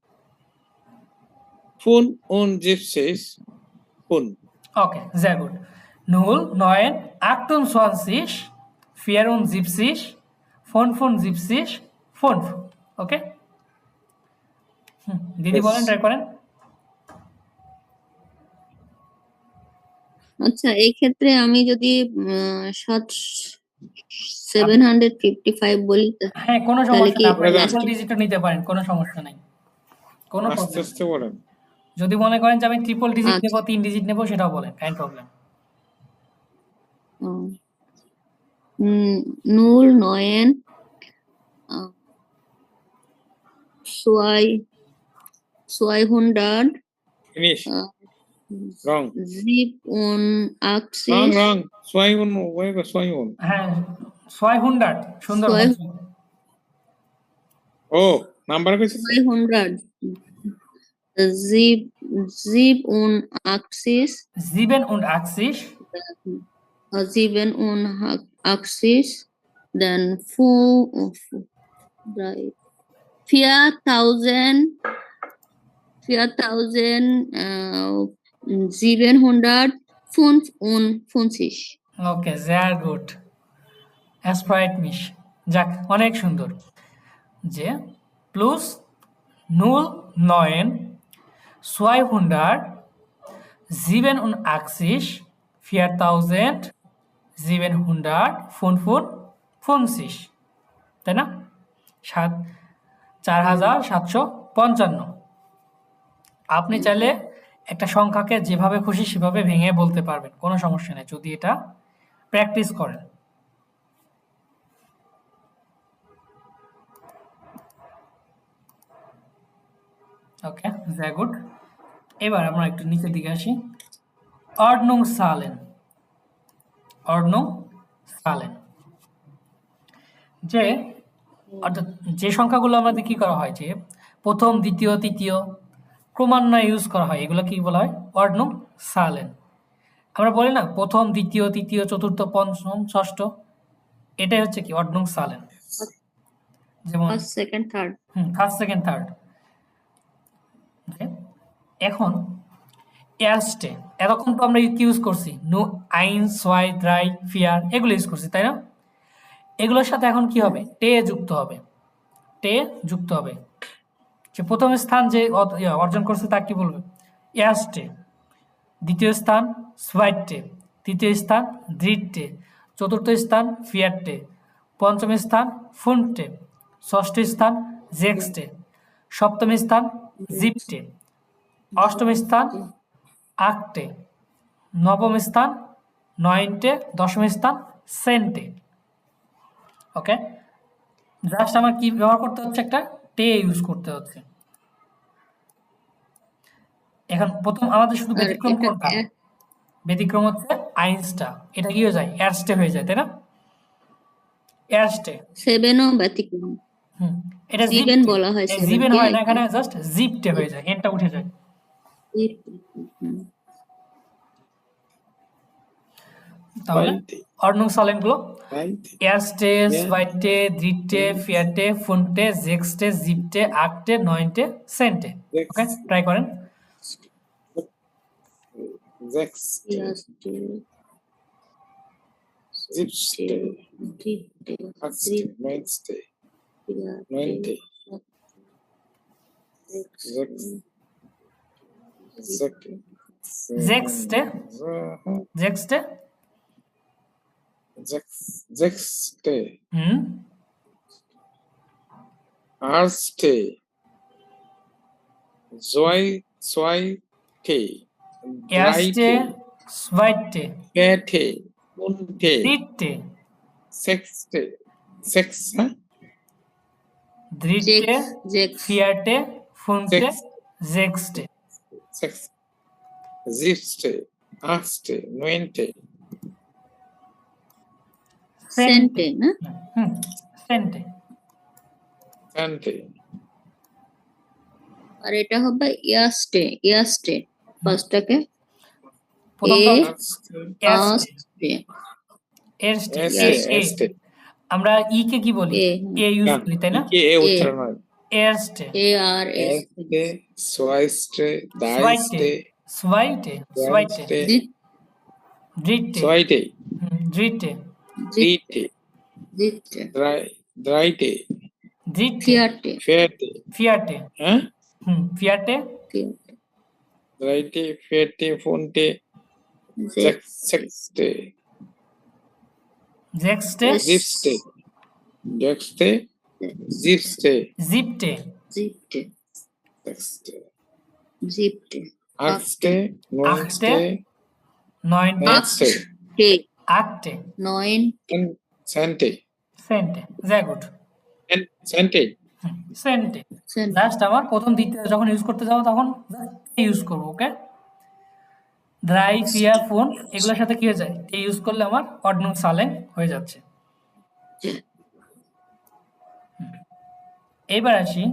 5 und 6 5 Okay, sehr gut. 09, 28, 74, 75, 5. ওকে? দিদি Yes. বলেন, ট্রাই করেন। আচ্ছা, এই ক্ষেত্রে আমি যদি 755 বলি হ্যাঁ, কোনো তাহলে সমস্যা কি না, আপনি দাদা? ট্রিপল ডিজিটও নিতে পারেন, কোনো সমস্যা নাই, কোনো আস্তে প্রবলেম। আস্তে বলেন যদি মনে করেন যে আমি ট্রিপল ডিজিট আচ্ছা। নেব, 3 ডিজিট নেব, সেটাও বলেন, kind problem. 09 200 finish äh, wrong 87 wrong 2 und 2 und হ্যাঁ, 600 সুন্দর ছয়- বলছেন। oh নাম্বার কইছে 200 87 87, 87, then 4755। ওকে, sehr gut. Sprite mich. যাক, অনেক সুন্দর। যে প্লাস 09 200 87 4755, তাই না? 4755। আপনি চাইলে একটা সংখ্যাকে যেভাবে খুশি সেভাবে ভেঙে বলতে পারবেন, কোনো সমস্যা নেই, যদি এটা প্র্যাকটিস করেন। ওকে, ভেরি গুড। এবার আমরা একটু নিচের দিকে আসি। Ordnungszahlen, Ordnungszahlen, যে অর্থাৎ যে সংখ্যাগুলো আমাদের কি করা হয়, যে প্রথম, দ্বিতীয়, তৃতীয় ক্রমান্বয়ে ইউজ করা হয়, এগুলো কি বলা হয়? Ordnungszahlen। আমরা বলি না প্রথম, দ্বিতীয়, তৃতীয়, চতুর্থ, পঞ্চম, ষষ্ঠ, এটাই হচ্ছে কি Ordnungszahlen। যেমন first second third. First, second, third. এখন এরস্টে এরকম তো আমরা কি ইউজ করছি? নো, আইন, সোয়াই, দ্রাই, ফিয়ার, এগুলো ইউজ করছি, তাই না? এগুলোর সাথে এখন কি হবে? টে যুক্ত হবে, টে যুক্ত হবে। যে প্রথম স্থান যে অর্জন করছে তাকে কি বলবে? এরস্টে। দ্বিতীয় স্থান সোয়াইটে, তৃতীয় স্থান দ্রিটে, চতুর্থ স্থান ফিয়ারটে, পঞ্চম স্থান ফুনটে, ষষ্ঠ স্থান জেক্সটে, সপ্তম স্থান জিপটে, অষ্টম স্থান আটটে, নবম স্থান নয়নটে, দশম স্থান সেন্টে। ওকে, জাস্ট আমার কি ব্যবহার করতে হচ্ছে? একটা টে ইউজ করতে হচ্ছে। এখন প্রথম আমাদের শুধু ব্যতিক্রম কোনটা? ব্যতিক্রম হচ্ছে আইনসটা, এটা কি হয়ে যায়? এরস্টে হয়ে যায়, তাই না? এরস্টে। 7ও ব্যতিক্রম। এটা জিবেন বলা হয়, জিবেন হয় না, এখানে জাস্ট জিপটে হয়ে যায়, এনটা উঠে যায়। তাহলে Zweite. অর্ডনুংসালেন গুলো Zweite. এয়ারস্টে, Ja. সোয়াইটে, দ্রিটে, ফিয়াটে, ফুনটে, জেক্সটে, জিপটে, আটটে, নয়নটে, সেন্টে। ওকে, Sechs. ট্রাই করেন। Sechste. Erste, Siebste. dritte, Achtste. Neunste. Neunte. Sechste. জেক্সটে, Sechste. হুম, Erste. Zweite. এয়ারস্টে, Dreite. সোয়াইটে, Vierte. Fünfte. দ্রিটে, Sechste. Sechs. Huh? দ্রিটে, Sechs, ফিয়াটে, ফুনটে, Sechs. জেক্সটে, Sechs. Siebste. Achtste. Neunte. সেন্টে না? হুম, সেন্টে, Zehnte. আর এটা হবে ইয়াস্টে ফার্স্টটাকে প্রথমটা এ হচ্ছে এয়ারস্টে, আস্টে এয়ারস্টে, এ Erste. আমরা ই কে কি বলি? এ এ ইউজ Ja, করি, তাই না? Ike e uttrar man. এয়ারস্টে, এ আর এস Erste, zweite, সোয়াইটে, dreiste, সোয়াইটে, সোয়াইটে, erste, দ্রিটে, zweite, দ্রিটে, dritte, জিতে dreite, দ্রিটে, ফিয়াটে vierte, ফিয়াটে, hä? ফিয়াটে, ফিয়াটে Dreite, vierte, fünfte, sechste, জেক্সটে, siebste, sechste, siebste, জিপটে, জিপটে sechste, জিপটে achtste, neunste, নয়নটে, neunste, টে আটটে, নয়ন zehnte, সেন্টে, very good, zehnte, সেন্টে। সেন্ট জাস্ট আমার প্রথম দ্বিতীয় যখন ইউজ করতে যাবো তখন ইউজ করবো। ওকে, ড্রাই, ফিয়া, ফোন এগুলোর সাথে কি হয়ে যায়? তে ইউজ করলে আমার অডনুন সালেন হয়ে যাচ্ছে। এবার আসি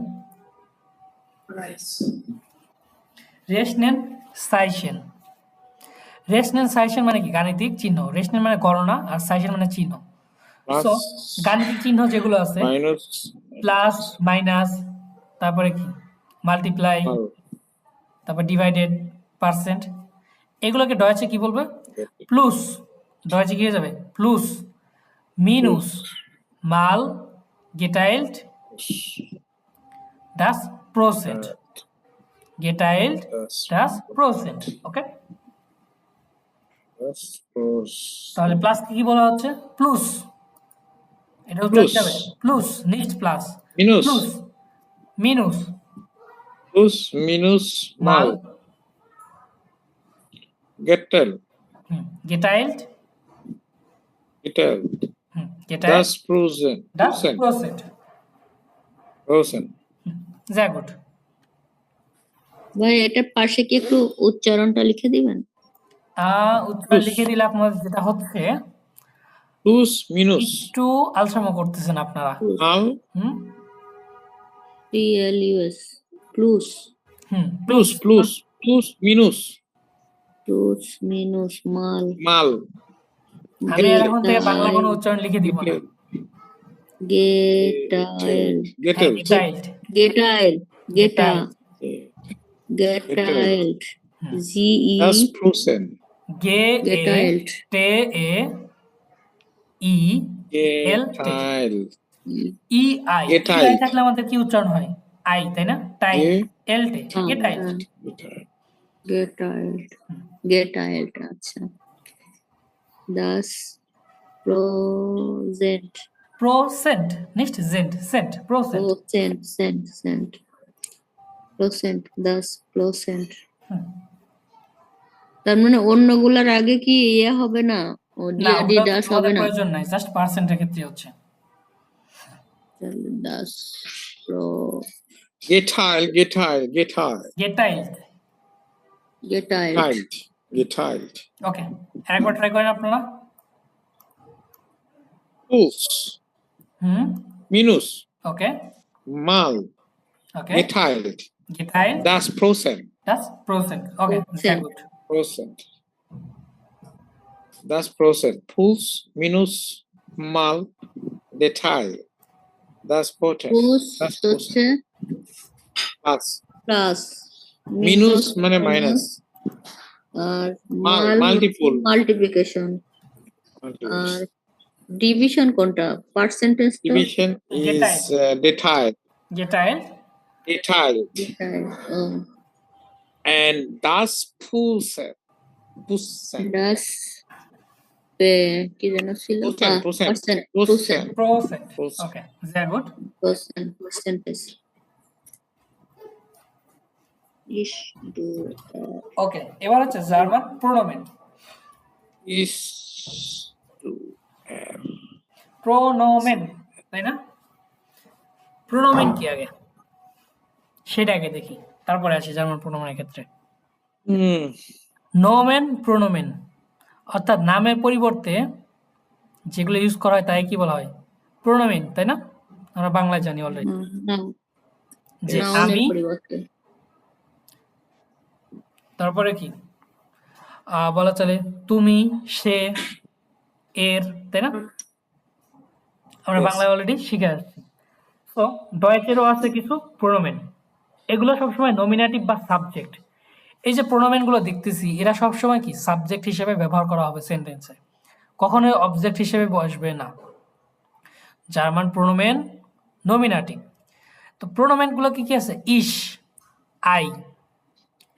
রেশনেন সাইশেন। রেশনেন সাইশেন মানে কি? গাণিতিক চিহ্ন। রেশনেন মানে গণনা আর সাইশেন মানে চিহ্ন। সো plus, গাণিতিক চিহ্ন যেগুলো আছে minus, প্লাস, মাইনাস, তারপরে কি মাল্টিপ্লাই, mal, তারপর ডিভাইডেড, পার্সেন্ট, এগুলোকে ডয়েচে কি বলবে? প্লুস। ডয়েচে কি হয়ে যাবে? প্লুস, মিনুস, মাল, গেটাইল্ড, das Prozent. Geteilt das Prozent. Okay, das plus, তাহলে প্লাস কি বলা হচ্ছে? প্লুস। এটা উচ্চারণ Plus. কি হবে? প্লুস, নিক্সট প্লাস, minus, প্লুস, মিনুস, plus, minus, মাল, mal, geteilt, গেটাইল্ড, geteilt, গেটাইল্ড das Prozent, das Prozent. Prozent, very good. ভাই এটার পাশে কি একটু উচ্চারণটা লিখে দিবেন? উচ্চারণ লিখে দিলে আপনার যেটা হচ্ছে plus, minus, একটু আলসামো করতেছেন আপনারা। mal, হুম, PLUS প্লুস plus, plus, plus, minus, প্লুস মিনুস মাল mal, আমি আর এখন থেকে বাংলা কোনো উচ্চারণ লিখে দিব না। গেটাইল্ড geteilt, গেটাইল্ড, গেটাইল্ড গেটা Geteilt. গেটাইল্ড জিই das Prozent, গে এ গেটাইল্ড টে এ ই এল টে geteilt, ই আই, ই আই Geteilt. থাকলে আমাদের কি উচ্চারণ হয়? আই, তাই না? টাইল, এল টে, হ্যাঁ, গেটাইল্ড। geteilt, গেটাইল্ড গেটাইল্ড আচ্ছা দাস প্রজেন্ট প্রসেন্ট, নিশ্ট জেন্ট, সেন্ট, প্রসেন্ট। প্রসেন্ট দাস প্রসেন্ট তার মানে অন্যগুলার আগে কি ইয়ে হবে না? ও না, ডিআরডি ওগুলো দাস হবে আমাদের না? প্রয়োজন নাই, জাস্ট পার্সেন্টের ক্ষেত্রে হচ্ছে। তাহলে দাস প্রো geteilt, geteilt, geteilt, গেটাইল্ড। গেটাইল্ড geteilt, geteilt, ওকে, আরেকবার ট্রাই করেন আপনারা। plus, হুম, minus, okay, mal, okay, geteilt, গেটাইল্ড das Prozent, das প্রসেন্ট। Okay, very good. Prozent, Das Prozess. Puls minus mal Detail. Das Prozess. পুস Das হচ্ছে Plus. প্লাস, Minus মানে মাইনাস, minus. আর Mal, মাল multiple. মাল্টিপ্লিকেশন। আর ডিভিশন কোনটা? পার্সেন্টেজটা? Division is detail. detail Detail. O, And das Pulse. Pulse. ডাস কি যেন ছিল? Percent. Percent, procent Procent. okay very good percentage. Is to okay এবার হচ্ছে জার্মান প্রোনোমেন Is to প্রোনোমেন তাই না প্রোনোমেন কি আগে সেটা আগে দেখি তারপরে আসি জার্মান প্রোনোমেনের ক্ষেত্রে নোমেন প্রোনোমেন অর্থাৎ নামের পরিবর্তে যেগুলো ইউজ করা হয় তাই কি বলা হয় প্রোনোমেন তাই না আমরা বাংলায় জানি অলরেডি যে আমি পরিবর্তে তারপরে কি বলা চলে তুমি সে এর তাই না আমরা Yes. বাংলায় অলরেডি শিখে আসছি তো ডয়েচেরও আছে কিছু প্রোনোমেন এগুলো সবসময় নমিনেটিভ বা সাবজেক্ট এই যে প্রোনোমেনগুলো দেখতেছি এরা সবসময় কি সাবজেক্ট হিসেবে ব্যবহার করা হবে সেন্টেন্সে কখনোই অবজেক্ট হিসেবে বসবে না জার্মান প্রোনোমেন নমিনেটিভ তো প্রোনোমেনগুলো কি কি আছে ইশ আই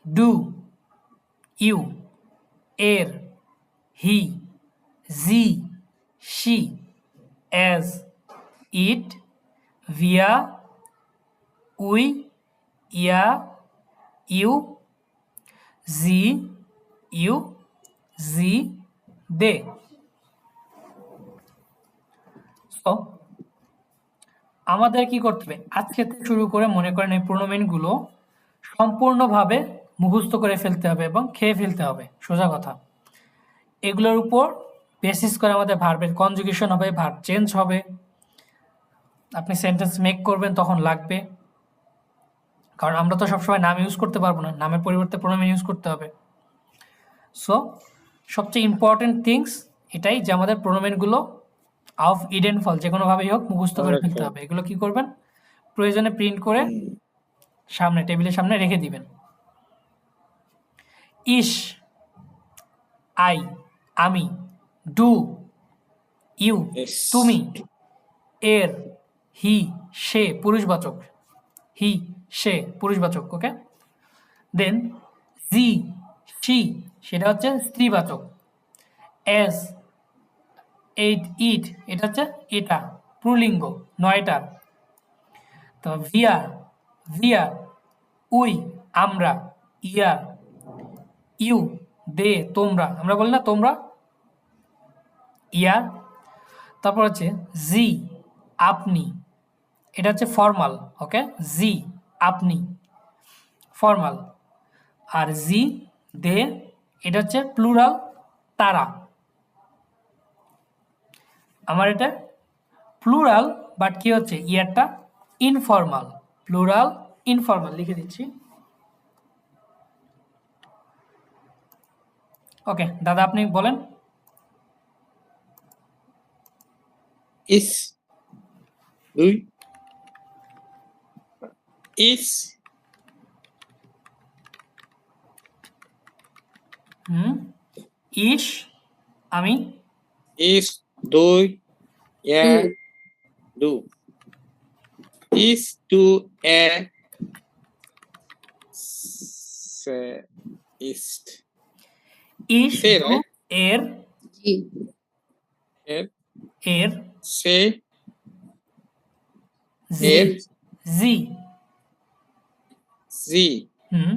ডু ইউ এর হি জি she as it wir we ইয়া ইউ জি ইউ জি দে সো আমাদের কি করতে হবে আজকে থেকে শুরু করে মনে করেন এই প্রোনোমেনগুলো সম্পূর্ণভাবে মুখস্থ করে ফেলতে হবে এবং খেয়ে ফেলতে হবে সোজা কথা এগুলোর উপর বেসিস করে আমাদের ভার্বের কনজুগেশন হবে ভার্ব চেঞ্জ হবে আপনি সেন্টেন্স মেক করবেন তখন লাগবে কারণ আমরা তো সবসময় নাম ইউজ করতে পারবো না নামের পরিবর্তে প্রোনোমেন ইউজ করতে হবে সো সবচেয়ে ইম্পর্টেন্ট থিংস এটাই যে আমাদের প্রোনোমেনগুলো অফ ইডেন ফল যে কোনোভাবেই হোক মুখস্থ করে ফেলতে হবে এগুলো কি করবেন প্রয়োজনে প্রিন্ট করে সামনে টেবিলের সামনে রেখে দিবেন ইশ আই আমি ডু ইউ Yes. তুমি এর হি সে পুরুষবাচক হি সে পুরুষবাচক ওকে দেন জি শি সেটা হচ্ছে স্ত্রীবাচক এস এইট ইট এটা হচ্ছে এটা পুরলিঙ্গ নয়টার তো ভিয়ার ভিয়ার উই আমরা ইয়ার ইউ দে তোমরা আমরা বলি না তোমরা ইয়ার তারপর হচ্ছে জি আপনি এটা হচ্ছে ফর্মাল ওকে জি আপনি ফর্মাল আর জি দে এটা হচ্ছে প্লুরাল তারা আমার এটা প্লুরাল বাট কি হচ্ছে ইয়ারটা ইনফর্মাল প্লুরাল ইনফর্মাল লিখে দিচ্ছি ওকে দাদা আপনি বলেন Is. দুই is ইশ আমি is দুই yeah do is to a se ist ইশ সে right? এর জি এর এর সে জি এর জি জি হুম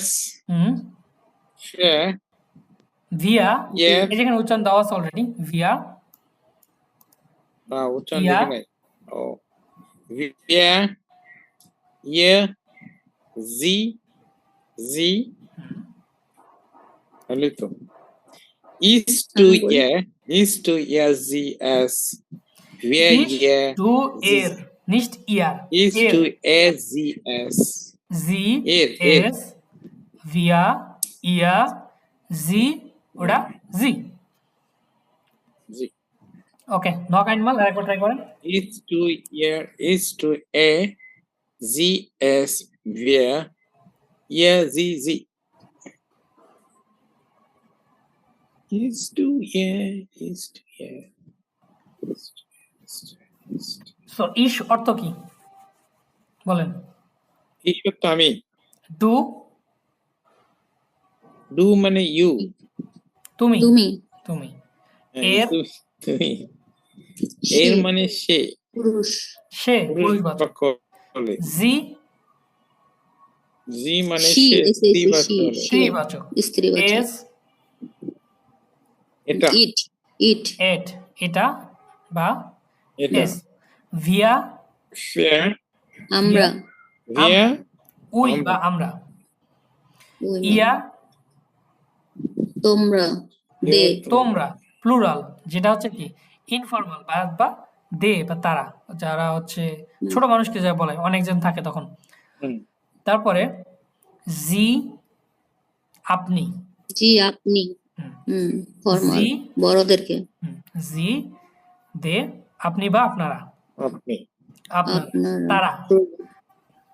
s হুম সে ভিয়া Yeah. এই যেখানে উচ্চারণ দেওয়া আছে অলরেডি ভিয়া উচ্চারণ Yeah. লিখে নাই ও wir ihr sie sie হলো তো is to বলি। ihr is to ihr sie es wir ইশ ihr টু এর নিস্ট ইয়ার is এর to er sie es জি এর এস ভিয়া ইয়া জি ওটা জি। জি। ওকে, নক অ্যানিমাল আরেকবার ট্রাই করেন। Ist du ihr, ist du sie, es, wir, ihr, sie. Ist du ihr, ist du ihr, ist. So ইশ অর্থ কি বলেন? এই তো আমি। ডু ডু মানে ইউ। তুমি, তুমি, তুমি। হ্যাঁ, এর তুমি। সে, এর মানে সে, পুরুষ, সে পুরুষ পুরুষবাচক। পক্ষ বলে। জি জি মানে she, সে, এসে, স্ত্রীবাচক she, বলে। she, স্ত্রীবাচক। স্ত্রীবাচক। এস এটা, it, it, এট এটা বা এটা। এস। ভিয়া ফেয়ার, আমরা, ভিয়া, উই আমরা। বা আমরা। ওই, ইয়া তোমরা, দে, তোমরা প্লুরাল, যেটা হচ্ছে কি ইনফর্মাল বা দে বা তারা, যারা হচ্ছে ছোট মানুষকে যা বলে অনেকজন থাকে তখন। হুম, তারপরে জি আপনি, জি, আপনি, হুম, ফরমাল, জি বড়দেরকে, জি দে আপনি বা আপনারা, আপনি। আপনারা আপনারা, তারা,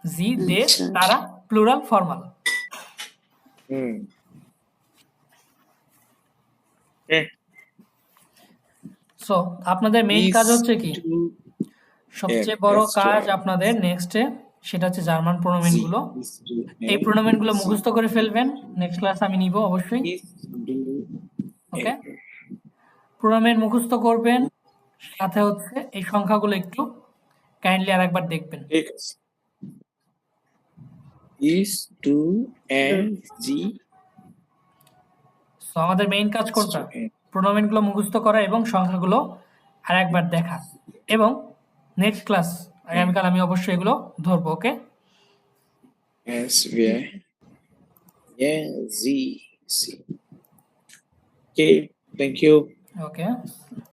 জি দে আচ্ছা, তারা প্লুরাল ফর্মাল। হুম। Okay. সো আপনাদের মেইন কাজ Is হচ্ছে কি, to সবচেয়ে air, বড় S to কাজ air. আপনাদের নেক্সটে, সেটা হচ্ছে জার্মান প্রোনোমেন G গুলো। is to এই air, প্রোনোমেন গুলো C মুখস্থ করে ফেলবেন, নেক্সট ক্লাস আমি নিব অবশ্যই। is to okay, air. প্রোনোমেন মুখস্থ করবেন, সাথে হচ্ছে এই সংখ্যাগুলো একটু কাইন্ডলি আরেকবার দেখবেন। ঠিক আছে। Is to air, G so আমাদের মেইন কাজ is কোনটা, to air. প্রোনোমেন গুলো মুখস্থ করা এবং সংখ্যাগুলো আরেকবার দেখা। এবং নেক্সট ক্লাস আগামীকাল আমি অবশ্যই এগুলো ধরবো। ওকে, S wir, yeah, Z, C. Okay, thank you. Okay.